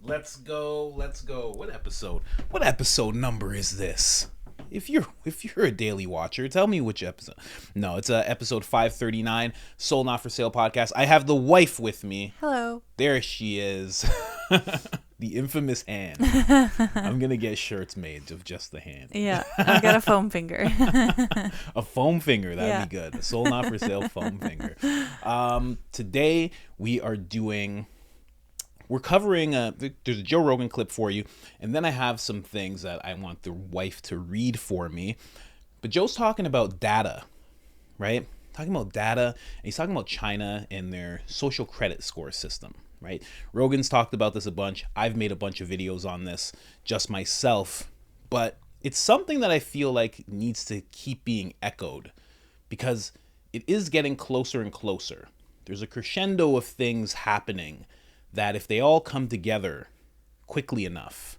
Let's go. What episode number is this? If you're a daily watcher, tell me which episode. No, it's episode 539, Soul Not For Sale podcast. I have the wife with me. Hello. There she is. The infamous hand. I'm going to get shirts made of just the hand. Yeah, I've got a foam finger. A foam finger, that'd be good. A Soul Not For Sale foam finger. Today we're covering, there's a Joe Rogan clip for you, and then I have some things that I want the wife to read for me. But Joe's talking about data, right? Talking about data, and he's talking about China and their social credit score system, right? Rogan's talked about this a bunch. I've made a bunch of videos on this just myself, but it's something that I feel like needs to keep being echoed because it is getting closer and closer. There's a crescendo of things happening that if they all come together quickly enough,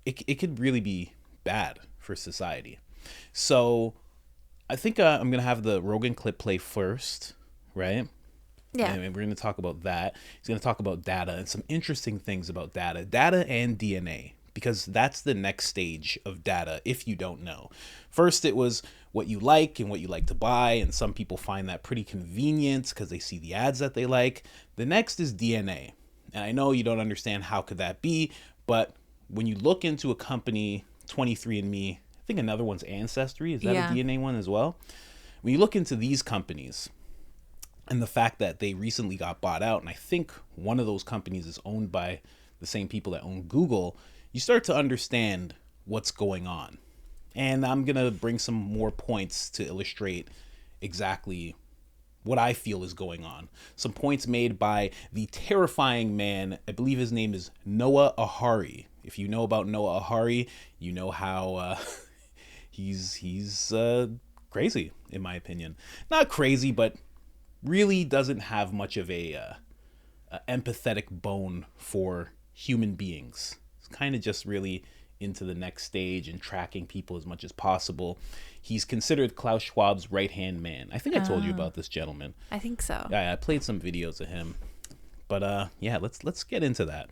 it could really be bad for society. So I think I'm going to have the Rogan clip play first, right? Yeah. And we're going to talk about that. He's going to talk about data and some interesting things about data and DNA, because that's the next stage of data if you don't know. First, it was what you like and what you like to buy, and some people find that pretty convenient because they see the ads that they like. The next is DNA. And I know you don't understand how could that be, but when you look into a company, 23andMe, I think another one's Ancestry, is that a DNA one as well? When you look into these companies and the fact that they recently got bought out, and I think one of those companies is owned by the same people that own Google, you start to understand what's going on. And I'm going to bring some more points to illustrate exactly what I feel is going on. Some points made by the terrifying man, I believe his name is Noah Ahari. If you know about Noah Ahari, you know how he's crazy, in my opinion. Not crazy, but really doesn't have much of a empathetic bone for human beings. It's kind of just really into the next stage and tracking people as much as possible. He's considered Klaus Schwab's right-hand man. I think I told you about this gentleman. I think so. Yeah, I played some videos of him. But yeah, let's get into that.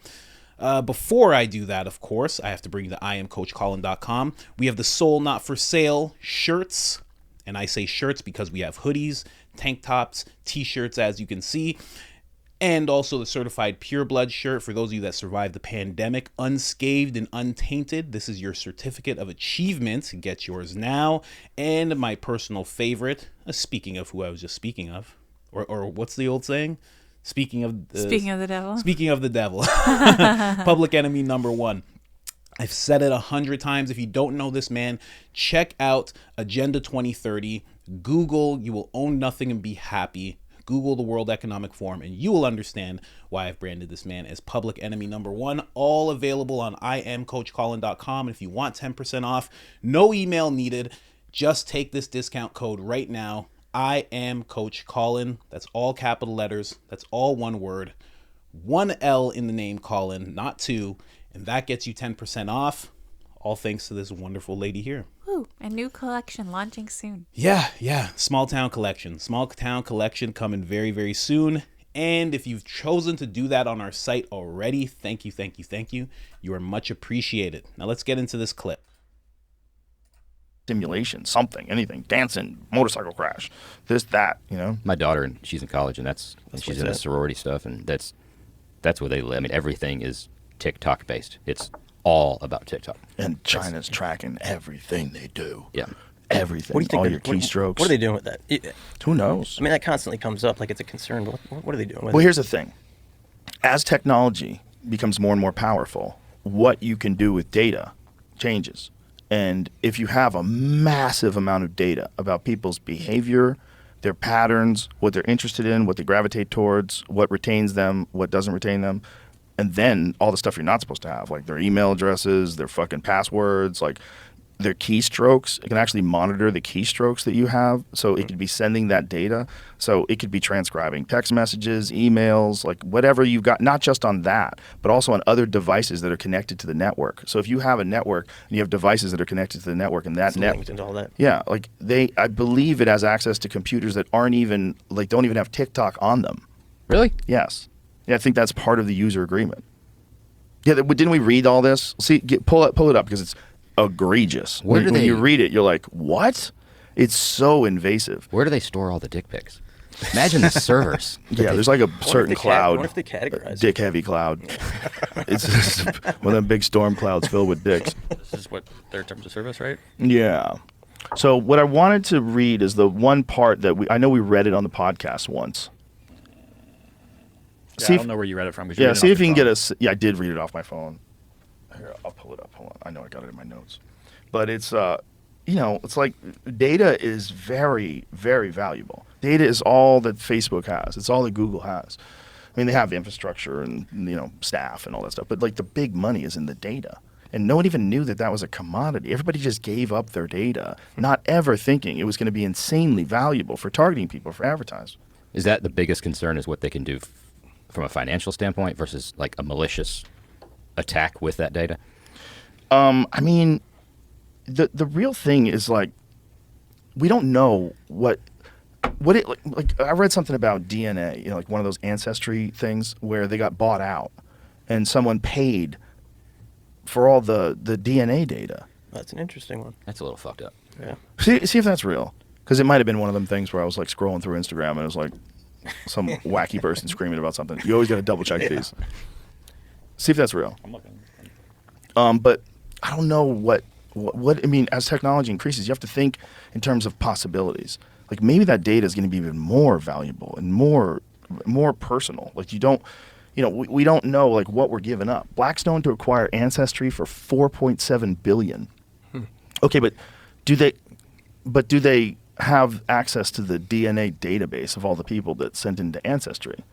Before I do that, of course, I have to bring you to IamCoachColin.com. We have the Soul Not For Sale shirts. And I say shirts because we have hoodies, tank tops, t-shirts, as you can see. And also the certified pure blood shirt for those of you that survived the pandemic, unscathed and untainted. This is your certificate of achievement. Get yours now. And my personal favorite, speaking of who I was just speaking of, or what's the old saying? Speaking of the devil. Speaking of the devil. Public enemy number one. I've said it 100 times. If you don't know this man, check out Agenda 2030. Google, you will own nothing and be happy. Google the World Economic Forum and you will understand why I've branded this man as public enemy number one. All available on IamCoachColin.com. And if you want 10% off, no email needed. Just take this discount code right now. I am Coach Colin. That's all capital letters. That's all one word. One L in the name Colin, not two. And that gets you 10% off. All thanks to this wonderful lady here. Woo, a new collection launching soon. Yeah. Small town collection coming very, very soon. And if you've chosen to do that on our site already, thank you. You are much appreciated. Now let's get into this clip. Simulation, something, anything, dancing, motorcycle crash, this, that, you know. My daughter, and she's in college, and she's in the sorority stuff, and that's where they live. I mean, everything is TikTok based. It's all about TikTok. And China's tracking everything they do. Yeah. Everything. What do you think? All your keystrokes. What are they doing with that? Who knows? I mean, that constantly comes up like it's a concern. What are they doing with it? Well, here's the thing. As technology becomes more and more powerful, what you can do with data changes. And if you have a massive amount of data about people's behavior, their patterns, what they're interested in, what they gravitate towards, what retains them, what doesn't retain them, and then all the stuff you're not supposed to have, like their email addresses, their fucking passwords, like their keystrokes. It can actually monitor the keystrokes that you have. So it could be sending that data. So it could be transcribing text messages, emails, like whatever you've got, not just on that, but also on other devices that are connected to the network. So if you have a network and you have devices that are connected to the network and that network, and all that. Yeah, like I believe it has access to computers that aren't even, like don't even have TikTok on them. Really? Yes. Yeah, I think that's part of the user agreement. Yeah, didn't we read all this? See, pull it up because it's egregious. Where do when you they- read it, you're like, what? It's so invasive. Where do they store all the dick pics? Imagine the servers. Yeah, there's like a certain cloud. What if they categorize it? Dick heavy cloud. It's just one of them big storm clouds filled with dicks. This is what their terms of service, right? Yeah. So what I wanted to read is the one part that I know we read it on the podcast once. Yeah, See I if- don't know where you read it from. 'cause Yeah, read it see off if you your can get phone. Yeah, I did read it off my phone. Here, I'll pull it up. Hold on. I know I got it in my notes. But it's it's like data is very, very valuable. Data is all that Facebook has. It's all that Google has. I mean, they have infrastructure and staff and all that stuff, but like the big money is in the data. And no one even knew that was a commodity. Everybody just gave up their data, not ever thinking it was going to be insanely valuable for targeting people, for advertising. Is that the biggest concern? Is what they can do from a financial standpoint versus like a malicious attack with that data? I mean, the real thing is like we don't know what it like. I read something about DNA, like one of those ancestry things where they got bought out, and someone paid for all the DNA data. That's an interesting one. That's a little fucked up. Yeah. See if that's real, because it might have been one of them things where I was like scrolling through Instagram and it was like some wacky person screaming about something. You always got to double check these. See if that's real. I'm looking. But I don't know what I mean. As technology increases, you have to think in terms of possibilities. Like maybe that data is going to be even more valuable and more personal. Like we don't know like what we're giving up. Blackstone to acquire Ancestry for $4.7 billion. Okay, but do they have access to the DNA database of all the people that sent into Ancestry?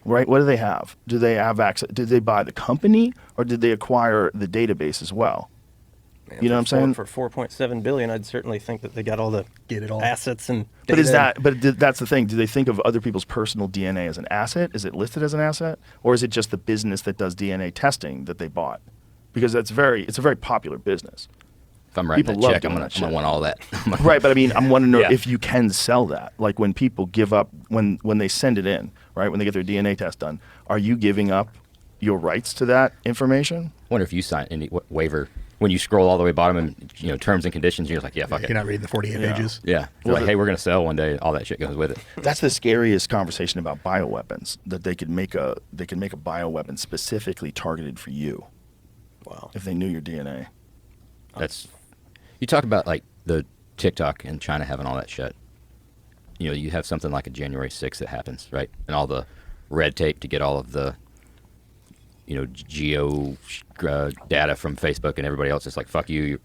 Right? What do they have? Do they have access? Did they buy the company or did they acquire the database as well? Man, You know what I'm saying? For 4.7 billion, I'd certainly think that they got all the Get it all. assets and. But is data. that's the thing. Do they think of other people's personal DNA as an asset? Is it listed as an asset, or is it just the business that does DNA testing that they bought? Because it's a very popular business. If I'm writing People that love check, I'm doing gonna, that I'm gonna shit. want all that. Right, but I mean, I'm wondering Yeah. if you can sell that. Like when people give up, when they send it in, right, when they get their DNA test done, are you giving up your rights to that information? Wonder if you sign any waiver when you scroll all the way bottom and terms and conditions. You're just like, yeah, fuck You're it. not reading the 48 Yeah. pages. Yeah, they're Well, like, hey, we're gonna sell one day. All that shit goes with it. That's the scariest conversation about bioweapons. That they could make a bioweapon specifically targeted for you Wow. if they knew your DNA. That's you talk about like the TikTok and China having all that shit. You have something like a January 6th that happens, right? And all the red tape to get all of the geo data from Facebook and everybody else. It's like, fuck you,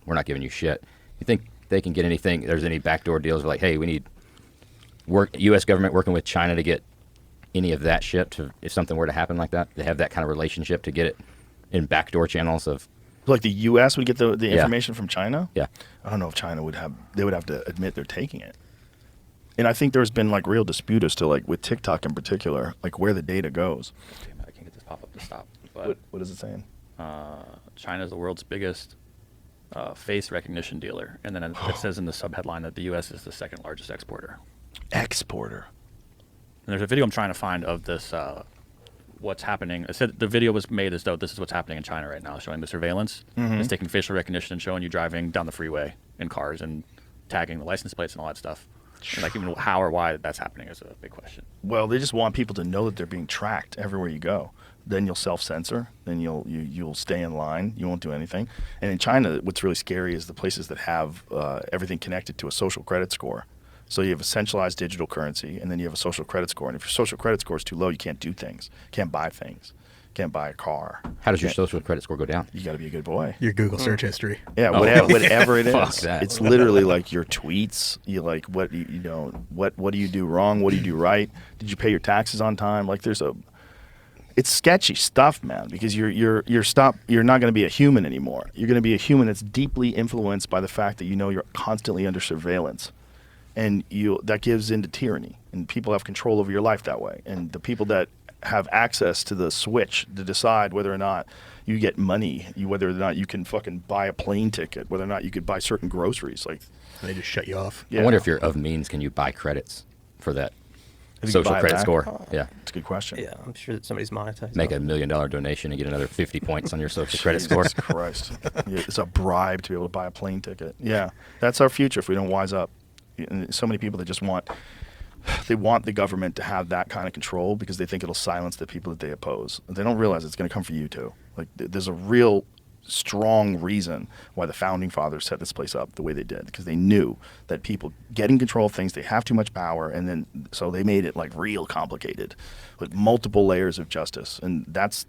we're not giving you shit. You think they can get anything? There's any backdoor deals like, hey, we need U.S. government working with China to get any of that shit if something were to happen like that? They have that kind of relationship to get it in backdoor channels of. Like the U.S. would get the Yeah. information from China? Yeah. I don't know if China would have. They would have to admit they're taking it. And I think there's been like real dispute as to like with TikTok in particular, like where the data goes. Damn it, I can't get this pop-up to stop. But What is it saying? China's the world's biggest face recognition dealer. And then it says in the subheadline that the U.S. is the second largest exporter. Exporter. And there's a video I'm trying to find of this, what's happening. It said the video was made as though this is what's happening in China right now, showing the surveillance. It's taking facial recognition and showing you driving down the freeway in cars and tagging the license plates and all that stuff. And like even how or why that's happening is a big question. Well, they just want people to know that they're being tracked everywhere you go. Then you'll self-censor. Then you'll stay in line. You won't do anything. And in China, what's really scary is the places that have everything connected to a social credit score. So you have a centralized digital currency, and then you have a social credit score. And if your social credit score is too low, you can't do things. Can't buy things. Can't buy a car. How does your social credit score go down? You got to be a good boy. Your Google search history. Yeah, Oh. whatever it Fuck is. that. It's literally like your tweets. You like what what do you do wrong? What do you do right? Did you pay your taxes on time? Like it's sketchy stuff, man. Because you're not going to be a human anymore. You're going to be a human that's deeply influenced by the fact that you're constantly under surveillance, and that gives into tyranny, and people have control over your life that way. And the people that have access to the switch to decide whether or not you get money, whether or not you can fucking buy a plane ticket, whether or not you could buy certain groceries. Like, They just shut you off. yeah. I wonder if you're of means, can you buy credits for that? If you social buy it credit back? score. Yeah. It's a good question. Yeah, I'm sure that somebody's monetized. Make off $1 it. million donation and get another 50 points on your social credit score. Jesus Christ. Yeah, it's a bribe to be able to buy a plane ticket. Yeah, that's our future if we don't wise up. And so many people that just want the government to have that kind of control because they think it'll silence the people that they oppose. They don't realize it's going to come for you too. Like there's a real strong reason why the founding fathers set this place up the way they did, because they knew that people get in control of things, they have too much power, and then so they made it like real complicated with multiple layers of justice. And that's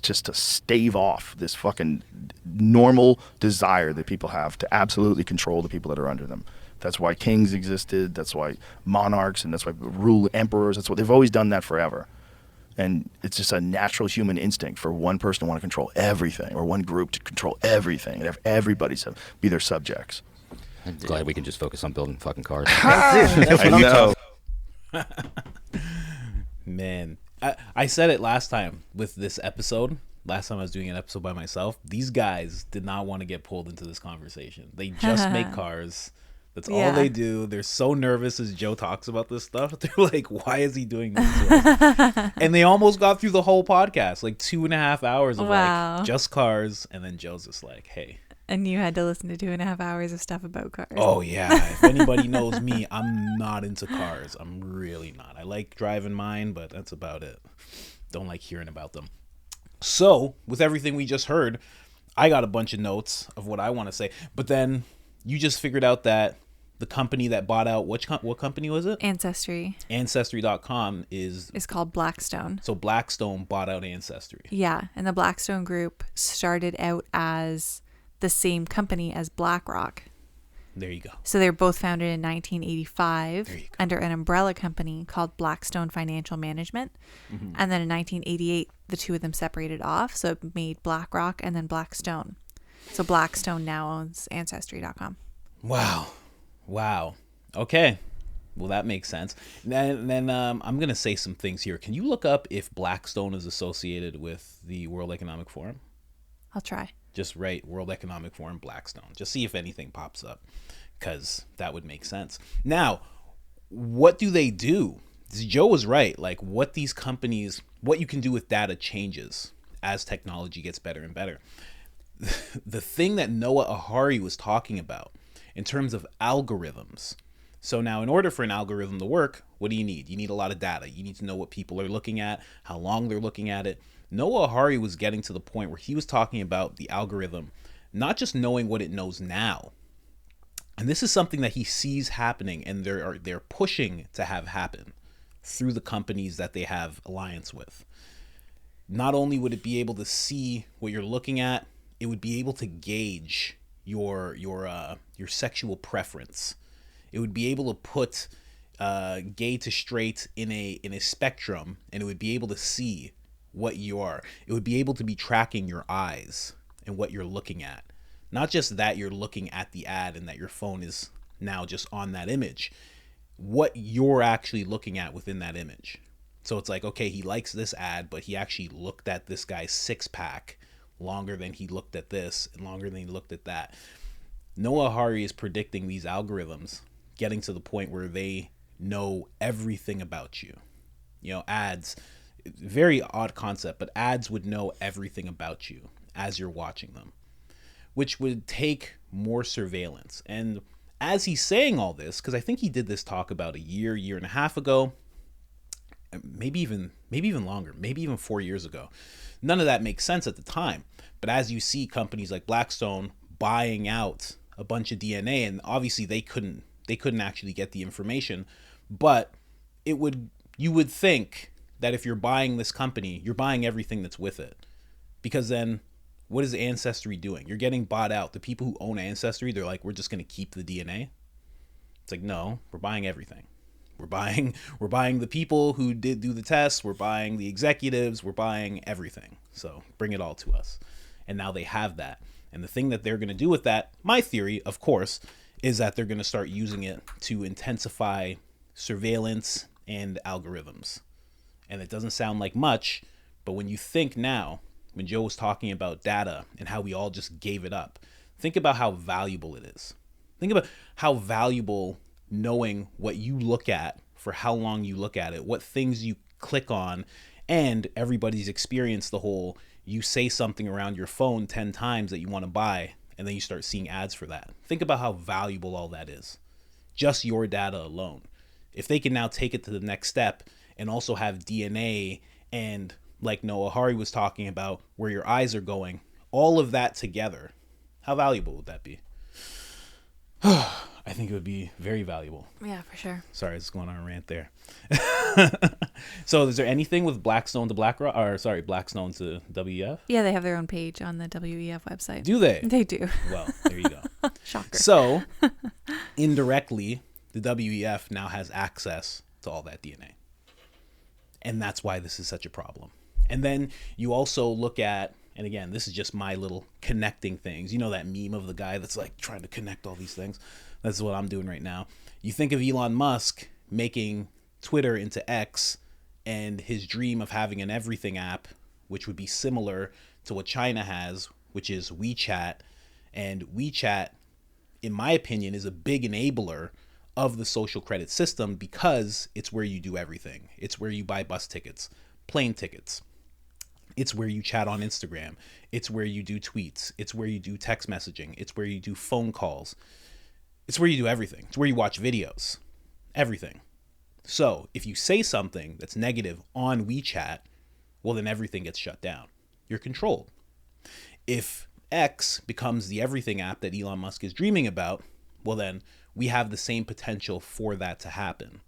just to stave off this fucking normal desire that people have to absolutely control the people that are under them. That's why kings existed, that's why monarchs, and that's why rule emperors. That's what they've always done that forever. And it's just a natural human instinct for one person to want to control everything, or one group to control everything, and have everybody be their subjects. I'm glad we can just focus on building fucking cars. I know. Man, I said it last time with this episode. Last time I was doing an episode by myself, these guys did not want to get pulled into this conversation. They just make cars. That's all they do. They're so nervous as Joe talks about this stuff. They're like, why is he doing this to us? And they almost got through the whole podcast, like 2.5 hours of like just cars. And then Joe's just like, hey. And you had to listen to 2.5 hours of stuff about cars. Oh, yeah. If anybody knows me, I'm not into cars. I'm really not. I like driving mine, but that's about it. Don't like hearing about them. So, with everything we just heard, I got a bunch of notes of what I want to say. But then you just figured out that the company that bought out, what company was it? Ancestry. Ancestry.com is called Blackstone. So Blackstone bought out Ancestry. Yeah, and the Blackstone Group started out as the same company as BlackRock. There you go. So they were both founded in 1985 There you go. under an umbrella company called Blackstone Financial Management. Mm-hmm. And then in 1988, the two of them separated off. So it made BlackRock and then Blackstone. So Blackstone now owns Ancestry.com. Wow. Okay. Well, that makes sense. Then I'm going to say some things here. Can you look up if Blackstone is associated with the World Economic Forum? I'll try. Just write World Economic Forum Blackstone. Just see if anything pops up, because that would make sense. Now, what do they do? Joe was right. Like, what these companies, what you can do with data changes as technology gets better and better. The thing that Noah Ahari was talking about in terms of algorithms. So now, in order for an algorithm to work, what do you need? You need a lot of data. You need to know what people are looking at, how long they're looking at it. Noah Ahari was getting to the point where he was talking about the algorithm, not just knowing what it knows now. And this is something that he sees happening, and they're pushing to have happen through the companies that they have alliance with. Not only would it be able to see what you're looking at, it would be able to gauge your sexual preference. It would be able to put gay to straight in a spectrum, and it would be able to see what you are. It would be able to be tracking your eyes and what you're looking at. Not just that you're looking at the ad and that your phone is now just on that image. What you're actually looking at within that image. So it's like, okay, he likes this ad, but he actually looked at this guy's six-pack longer than he looked at this and longer than he looked at that. Noah Ahari is predicting these algorithms getting to the point where they know everything about you. You know, ads, very odd concept, but ads would know everything about you as you're watching them, which would take more surveillance. And as he's saying all this, because I think he did this talk about a year and a half ago, maybe even longer, maybe even 4 years ago. None of that makes sense at the time. But as you see companies like Blackstone buying out a bunch of DNA, and obviously they couldn't actually get the information, but you would think that if you're buying this company, you're buying everything that's with it. Because then what is Ancestry doing? You're getting bought out. The people who own Ancestry, they're like, we're just going to keep the DNA. It's like, no, we're buying everything. We're buying the people who did do the tests. We're buying the executives. We're buying everything. So bring it all to us. And now they have that. And the thing that they're going to do with that, my theory, of course, is that they're going to start using it to intensify surveillance and algorithms. And it doesn't sound like much, but when you think now, when Joe was talking about data and how we all just gave it up, think about how valuable it is. Think about how valuable knowing what you look at for how long you look at it, what things you click on, and everybody's experienced the whole, you say something around your phone 10 times that you want to buy, and then you start seeing ads for that. Think about how valuable all that is. Just your data alone. If they can now take it to the next step and also have DNA and, like Noah Hari was talking about, where your eyes are going, all of that together, how valuable would that be? I think it would be very valuable. Yeah, for sure. Sorry, I was going on a rant there. So is there anything with Blackstone to BlackRock, or sorry, Blackstone to WEF? Yeah, they have their own page on the WEF website. Do they? They do. Well, there you go. Shocker. So, indirectly, the WEF now has access to all that DNA. And that's why this is such a problem. And then you also look at, and again, this is just my little connecting things. You know that meme of the guy that's like trying to connect all these things? That's what I'm doing right now. You think of Elon Musk making Twitter into X and his dream of having an everything app, which would be similar to what China has, which is WeChat. And WeChat, in my opinion, is a big enabler of the social credit system because it's where you do everything. It's where you buy bus tickets, plane tickets. It's where you chat on Instagram. It's where you do tweets. It's where you do text messaging. It's where you do phone calls. It's where you do everything. It's where you watch videos. Everything. So if you say something that's negative on WeChat, well, then everything gets shut down. You're controlled. If X becomes the everything app that Elon Musk is dreaming about, well, then we have the same potential for that to happen.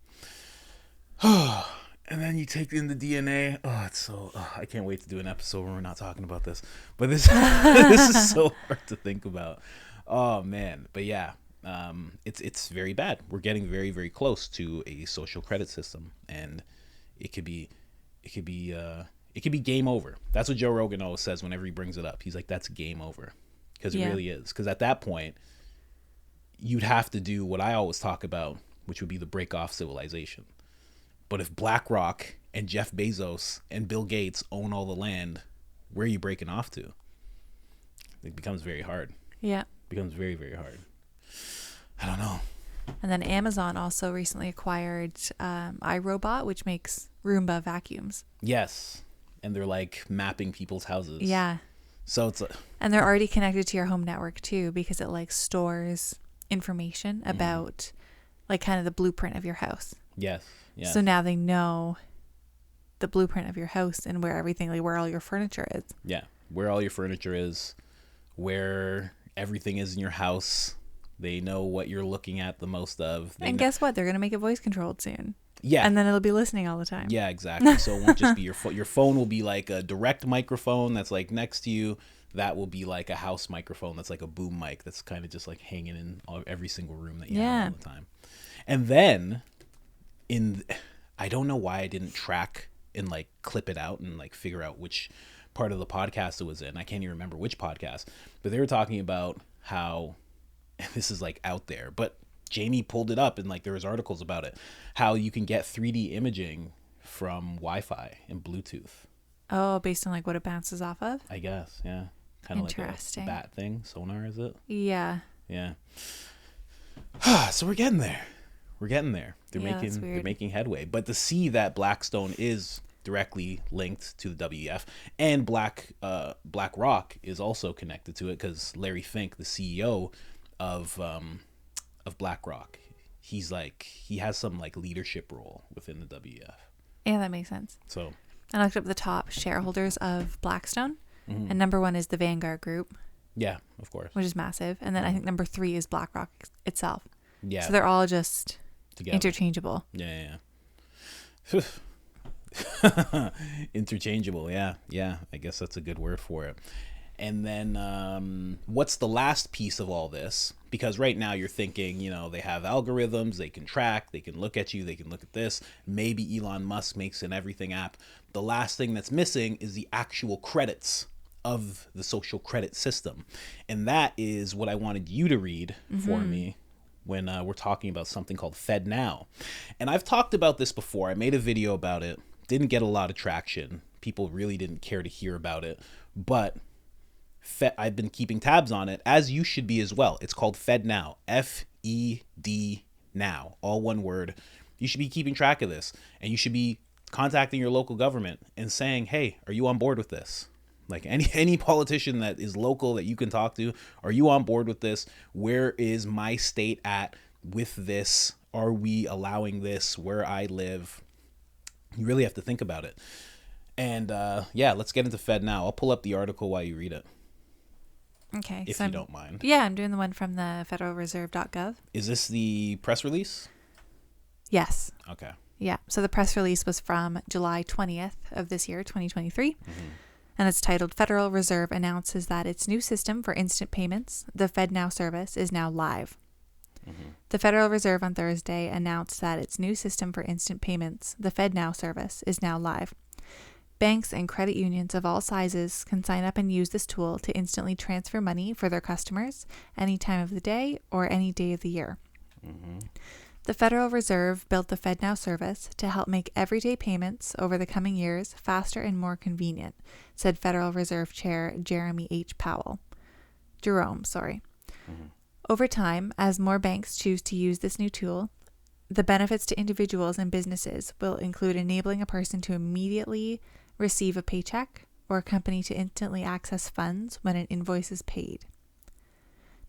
And then you take in the DNA. I can't wait to do an episode where we're not talking about this. But this this is so hard to think about. Oh man. But yeah, it's very bad. We're getting very, very close to a social credit system, and it could be game over. That's what Joe Rogan always says whenever he brings it up. He's like, that's game over, because it really is. Because at that point, you'd have to do what I always talk about, which would be the break off civilization. But if BlackRock and Jeff Bezos and Bill Gates own all the land, where are you breaking off to? It becomes very hard. Yeah. It becomes very, very hard. I don't know. And then Amazon also recently acquired iRobot, which makes Roomba vacuums. Yes. And they're like mapping people's houses. Yeah. So it's and they're already connected to your home network too, because it like stores information about like kind of the blueprint of your house. Yes. Yes. So now they know the blueprint of your house and where everything, like where all your furniture is. Yeah. Where all your furniture is, where everything is in your house. They know what you're looking at the most of. And guess what? They're going to make it voice controlled soon. Yeah. And then it'll be listening all the time. Yeah, exactly. So it won't just be your phone. Your phone will be like a direct microphone that's like next to you. That will be like a house microphone that's like a boom mic that's kind of just like hanging in every single room that you have all the time. And then I don't know why I didn't track and like clip it out and like figure out which part of the podcast it was in. I can't even remember which podcast, but they were talking about how this is like out there, but Jamie pulled it up and like there was articles about it, how you can get 3D imaging from Wi-Fi and Bluetooth. Oh, based on like what it bounces off of? I guess, yeah. Kind of like a Interesting. bat thing, sonar, is it? Yeah. Yeah. So we're getting there. We're getting there. They're making headway. But to see that Blackstone is directly linked to the WEF, and BlackRock is also connected to it, because Larry Fink, the CEO of BlackRock, he has some like leadership role within the WEF. Yeah, that makes sense. So I looked up the top shareholders of Blackstone, and number 1 is the Vanguard Group. Yeah, of course. Which is massive. And then I think number 3 is BlackRock itself. Yeah. So they're all just together. Interchangeable. Yeah. Interchangeable. Yeah. I guess that's a good word for it. And then what's the last piece of all this? Because right now you're thinking, they have algorithms, they can track, they can look at you, they can look at this. Maybe Elon Musk makes an everything app. The last thing that's missing is the actual credits of the social credit system. And that is what I wanted you to read for me when we're talking about something called FedNow. And I've talked about this before. I made a video about it. Didn't get a lot of traction. People really didn't care to hear about it. But I've been keeping tabs on it, as you should be as well. It's called FedNow. FED now. All one word. You should be keeping track of this, and you should be contacting your local government and saying, hey, are you on board with this? Like any politician that is local that you can talk to, are you on board with this? Where is my state at with this? Are we allowing this where I live? You really have to think about it. And yeah, let's get into Fed Now. I'll pull up the article while you read it, Okay. if so you I'm- don't mind. Yeah, I'm doing the one from the federalreserve.gov. Is this the press release? Yes. Okay. Yeah. So the press release was from July 20th of this year, 2023. And it's titled Federal Reserve Announces That Its New System for Instant Payments, the FedNow service, is now live. The Federal Reserve on Thursday announced that its new system for instant payments, the FedNow service, is now live. Banks and credit unions of all sizes can sign up and use this tool to instantly transfer money for their customers any time of the day or any day of the year. The Federal Reserve built the FedNow service to help make everyday payments over the coming years faster and more convenient, said Federal Reserve Chair Jerome, sorry. Over time, as more banks choose to use this new tool, the benefits to individuals and businesses will include enabling a person to immediately receive a paycheck or a company to instantly access funds when an invoice is paid.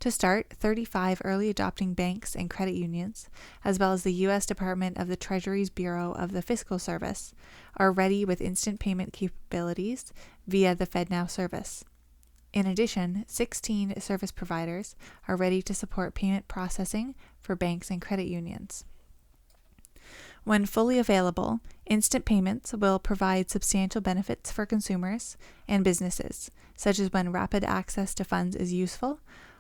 To start, 35 early adopting banks and credit unions, as well as the U.S. Department of the Treasury's Bureau of the Fiscal Service, are ready with instant payment capabilities via the FedNow service. In addition, 16 service providers are ready to support payment processing for banks and credit unions. When fully available, instant payments will provide substantial benefits for consumers and businesses, such as when rapid access to funds is useful,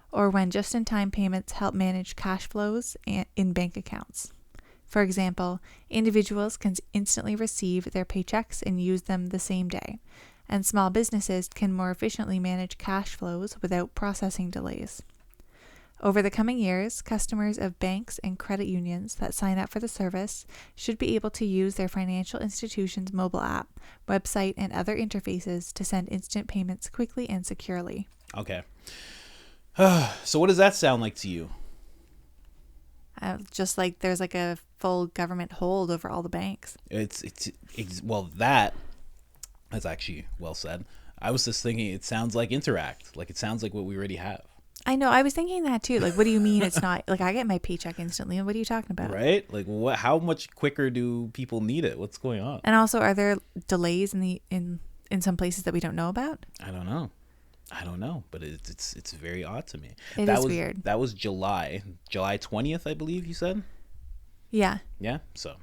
or when just-in-time payments help manage cash flows in bank accounts. For example, individuals can instantly receive their paychecks and use them the same day, and small businesses can more efficiently manage cash flows without processing delays. Over the coming years, customers of banks and credit unions that sign up for the service should be able to use their financial institution's mobile app, website, and other interfaces to send instant payments quickly and securely. Okay. So what does that sound like to you? Just like there's like a full government hold over all the banks. It's well, that's actually well said. I was just thinking it sounds like Interact. Like it sounds like what we already have. I know. I was thinking that too. Like, what do you mean it's not? Like, I get my paycheck instantly. What are you talking about? Right? Like what? How much quicker do people need it? What's going on? And also, are there delays in some places that we don't know about? I don't know, but it's very odd to me. It That is was weird. That was July 20th, I believe you said. Yeah. Yeah. So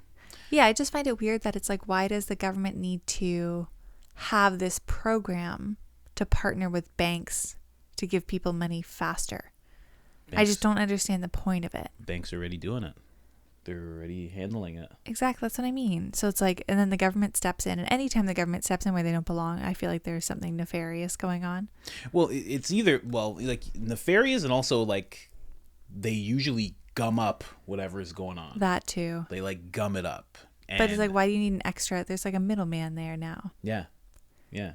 Yeah, I just find it weird that it's like, why does the government need to have this program to partner with banks to give people money faster? I just don't understand the point of it. Banks are already doing it. They're already handling it. Exactly. That's what I mean. So it's like, and then the government steps in, and anytime the government steps in where they don't belong, I feel like there's something nefarious going on. Well, it's either, like nefarious and also like they usually gum up whatever is going on. That too. They like gum it up. But it's And- like, why do you need an extra? There's like a middleman there now. Yeah. Yeah.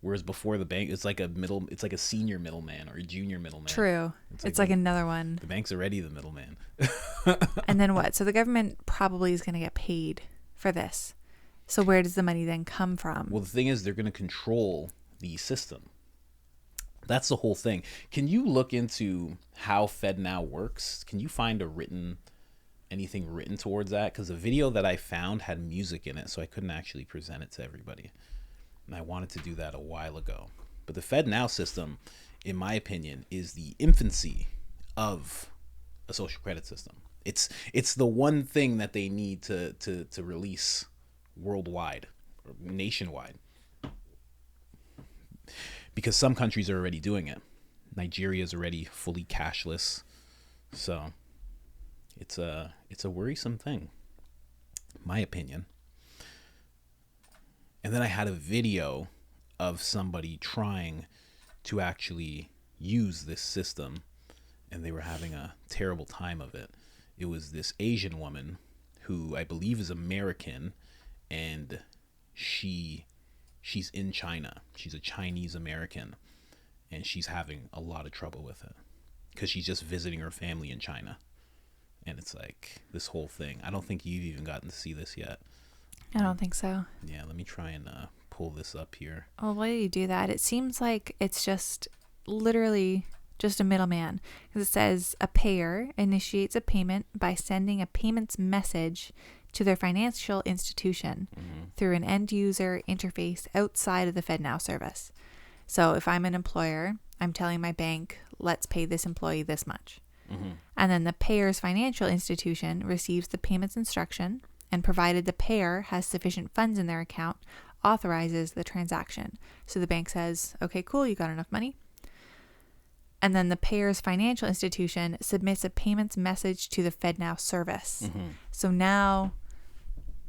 Whereas before the bank, it's like a senior middleman or a junior middleman. True. It's It's like like another one. The bank's already the middleman. And then what? So the government probably is going to get paid for this. So where does the money then come from? Well, the thing is, they're going to control the system. That's the whole thing. Can you look into how FedNow works? Can you find anything written towards that? Because the video that I found had music in it, so I couldn't actually present it to everybody. And I wanted to do that a while ago. But the FedNow system, in my opinion, is the infancy of a social credit system. It's the one thing that they need to release worldwide or nationwide. Because some countries are already doing it. Nigeria is already fully cashless. So it's a worrisome thing, in my opinion. And then I had a video of somebody trying to actually use this system, and they were having a terrible time of it. It was this Asian woman who I believe is American, and she's in China. She's a Chinese American, and she's having a lot of trouble with it because she's just visiting her family in China. And it's like this whole thing. I don't think you've even gotten to see this yet. I don't think so. Yeah, let me try and pull this up here. Well, why do you do that? It seems like it's just literally just a middleman. Because it says a payer initiates a payment by sending a payments message to their financial institution through an end user interface outside of the FedNow service. So if I'm an employer, I'm telling my bank, let's pay this employee this much. And then the payer's financial institution receives the payments instruction, and provided the payer has sufficient funds in their account, authorizes the transaction. So the bank says, okay, cool, you got enough money. And then the payer's financial institution submits a payments message to the FedNow service. So now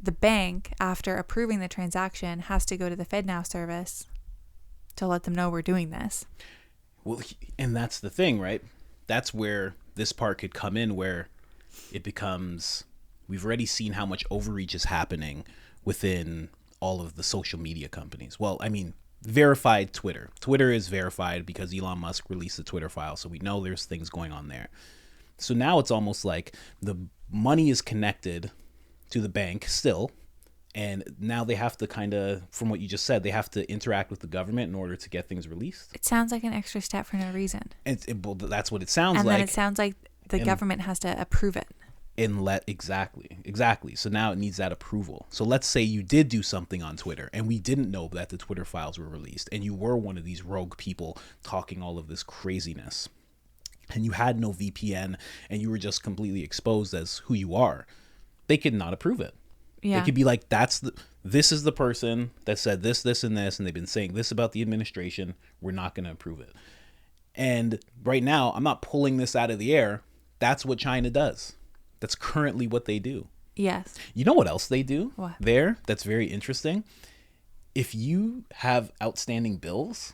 the bank, after approving the transaction, has to go to the FedNow service to let them know we're doing this. Well, and that's the thing, right? That's where this part could come in, where it becomes, we've already seen how much overreach is happening within all of the social media companies. Well, I mean, verified Twitter. Twitter is verified because Elon Musk released the Twitter file, so we know there's things going on there. So now it's almost like the money is connected to the bank still, and now they have to kind of, from what you just said, they have to interact with the government in order to get things released. It sounds like an extra step for no reason. Well, that's what it sounds And like. then it sounds like the government has to approve it. Exactly. So now it needs that approval. So let's say you did do something on Twitter and we didn't know that the Twitter files were released, and you were one of these rogue people talking all of this craziness, and you had no VPN and you were just completely exposed as who you are. They could not approve it. Yeah. They could be like, this is the person that said this, and this, and they've been saying this about the administration. We're not going to approve it. And right now, I'm not pulling this out of the air. That's what China does. That's currently what they do. Yes. You know what else they do? What? That's very interesting. If you have outstanding bills,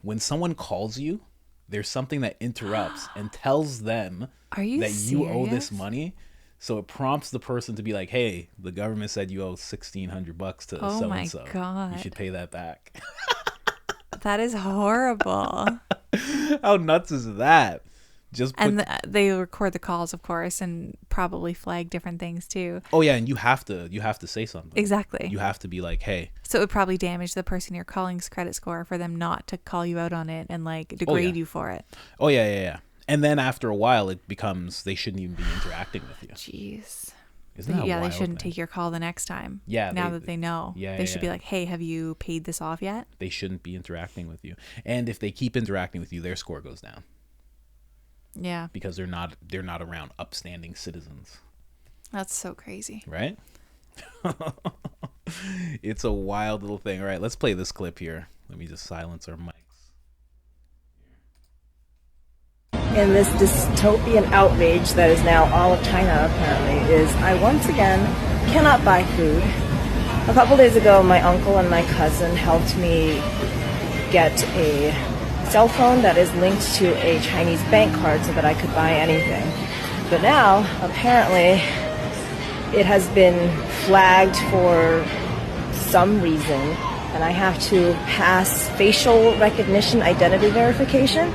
when someone calls you, there's something that interrupts and tells them Are you that you owe this serious? money. So it prompts the person to be like, hey, the government said you owe $1,600 to Oh my so-and-so. God. You should pay that back. That is horrible. How nuts is that? Just put, And they record the calls, of course, and probably flag different things too. oh yeah, and you have to say something. Exactly. You have to be like, hey. So it would probably damage the person you're calling's credit score for them not to call you out on it and like degrade you for it. Oh yeah. And then after a while, it becomes they shouldn't even be interacting with you. Jeez. Isn't that a Yeah, they wild shouldn't thing? take your call the next time. Yeah, Now that they know. Yeah, They yeah, should be yeah. like, hey, have you paid this off yet? They shouldn't be interacting with you. And if they keep interacting with you, their score goes down Yeah. because they're not around upstanding citizens, That's so crazy. right? It's a wild little thing. All right, let's play this clip here. Let me just silence our mics. In this dystopian outrage that is now all of China, apparently, is I once again cannot buy food. A couple days ago, my uncle and my cousin helped me get a cell phone that is linked to a Chinese bank card so that I could buy anything. But now, apparently, it has been flagged for some reason, and I have to pass facial recognition identity verification,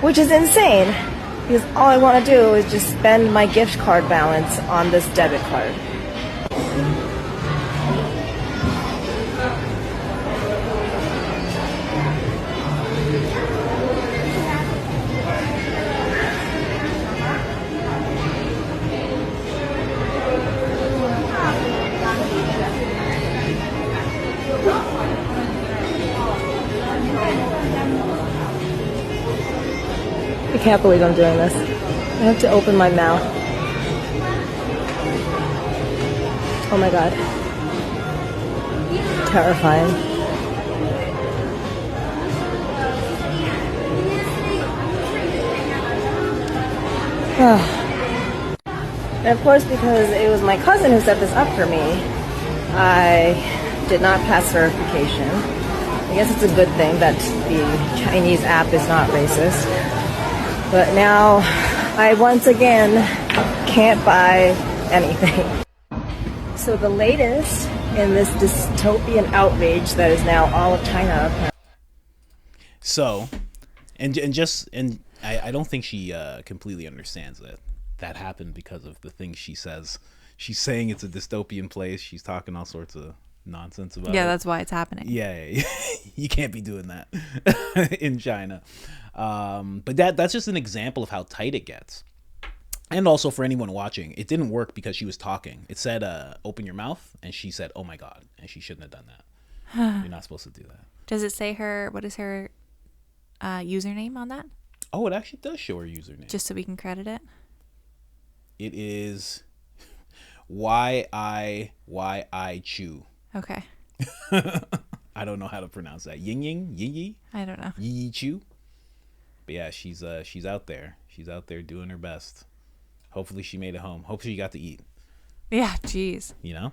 which is insane, because all I want to do is just spend my gift card balance on this debit card. I can't believe I'm doing this. I have to open my mouth. Oh my god. Terrifying. And of course, because it was my cousin who set this up for me, I did not pass verification. I guess it's a good thing that the Chinese app is not racist. But now I once again can't buy anything. So the latest in this dystopian outrage that is now all of China. So, and I don't think she completely understands that. that happened because of the things she says. She's saying it's a dystopian place. She's talking all sorts of nonsense about it. Yeah, that's why it's happening. Yeah, you can't be doing that in China. But that's just an example of how tight it gets. And also for anyone watching, it didn't work because she was talking. It said, open your mouth, and she said, oh my God, and she shouldn't have done that. You're not supposed to do that. Does it say what is her username on that? Oh, it actually does show her username. Just so we can credit it? It is YI Chu. Okay. I don't know how to pronounce that. Yi? I don't know. Yi Chu. But yeah, she's out there. She's out there doing her best. Hopefully she made it home. Hopefully she got to eat. Yeah, jeez. You know?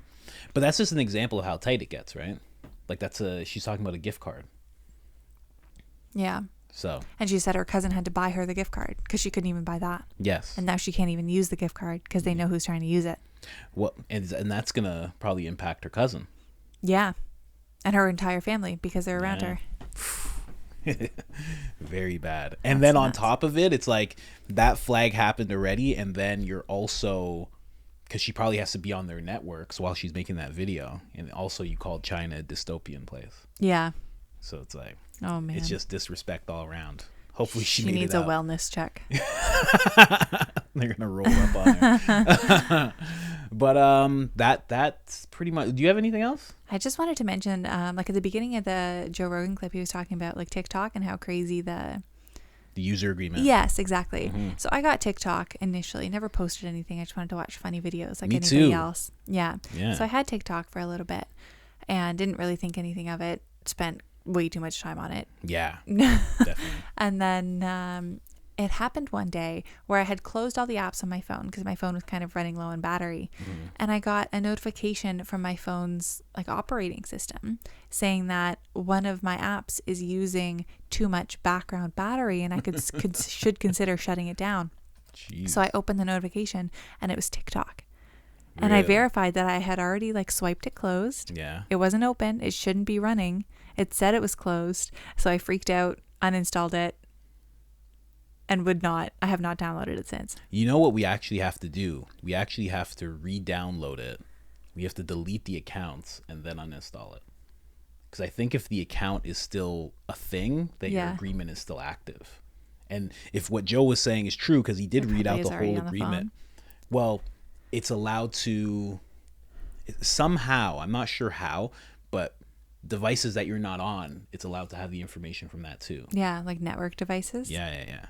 But that's just an example of how tight it gets, right? Like she's talking about a gift card. Yeah. So. And she said her cousin had to buy her the gift card because she couldn't even buy that. Yes. And now she can't even use the gift card because they know who's trying to use it. Well, and that's going to probably impact her cousin. Yeah. And her entire family because they're around her. Very bad. And then on top of it, it's like that flag happened already, and then you're also, because she probably has to be on their networks while she's making that video, and also you called China a dystopian place. Yeah. So it's like, oh man, it's just disrespect all around. Hopefully she needs a wellness check. They're gonna roll up on her. But that's pretty much. Do you have anything else? I just wanted to mention, like at the beginning of the Joe Rogan clip, he was talking about like TikTok and how crazy the user agreement. Yes, exactly. Mm-hmm. So I got TikTok initially, never posted anything. I just wanted to watch funny videos like Me anybody too. else. Yeah. Yeah. So I had TikTok for a little bit and didn't really think anything of it. Spent way too much time on it. Yeah, definitely. And then it happened one day where I had closed all the apps on my phone because my phone was kind of running low on battery. Mm-hmm. And I got a notification from my phone's like operating system saying that one of my apps is using too much background battery and I should consider shutting it down. Jeez. So I opened the notification and it was TikTok. And I verified that I had already like swiped it closed. Yeah. It wasn't open. It shouldn't be running. It said it was closed. So I freaked out, uninstalled it, and I have not downloaded it since. You know what we actually have to do? We actually have to re-download it. We have to delete the accounts and then uninstall it. Because I think if the account is still a thing, then your agreement is still active. And if what Joe was saying is true, because he did read out the whole agreement, well, it's allowed to somehow, I'm not sure how, but devices that you're not on, it's allowed to have the information from that too. Yeah, like network devices. Yeah.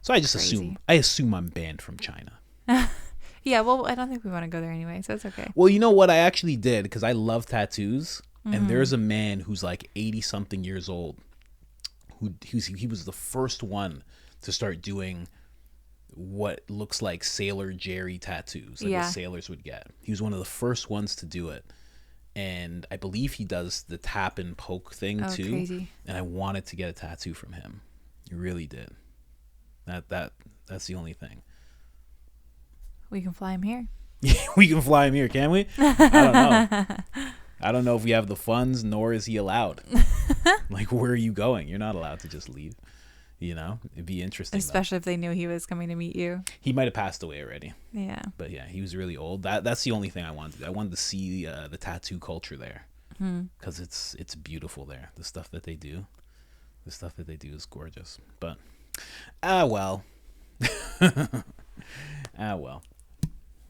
So I just assume I'm banned from China. Yeah, well, I don't think we want to go there anyway, so it's okay. Well, you know what I actually did, because I love tattoos, and there's a man who's like 80 something years old he was the first one to start doing what looks like Sailor Jerry tattoos, like what sailors would get. He was one of the first ones to do it. And I believe he does the tap and poke thing too. Crazy. And I wanted to get a tattoo from him. I really did. That's the only thing. We can fly him here. We can fly him here, can we? I don't know. I don't know if we have the funds, nor is he allowed. Like, where are you going? You're not allowed to just leave. You know, it'd be interesting. Especially if they knew he was coming to meet you. He might have passed away already. Yeah. But yeah, he was really old. That's the only thing I wanted to do. I wanted to see the tattoo culture there. Because it's beautiful there. The stuff that they do. The stuff that they do is gorgeous. But, well. Well.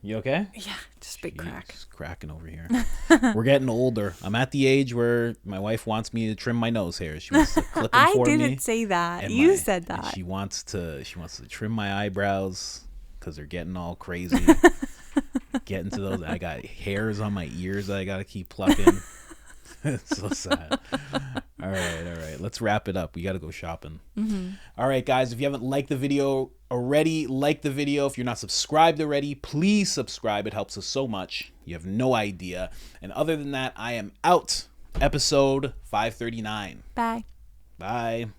You okay? Yeah, just big crack. Just cracking over here. We're getting older. I'm at the age where my wife wants me to trim my nose hairs. She wants to clip them for me. I didn't say that. You said that. She wants to trim my eyebrows because they're getting all crazy. Getting to those. I got hairs on my ears that I got to keep plucking. It's so sad. All right. Let's wrap it up. We got to go shopping. All right, guys. If you haven't liked the video already, like the video. If you're not subscribed already, please subscribe. It helps us so much. You have no idea. And other than that, I am out. Episode 539. Bye. Bye.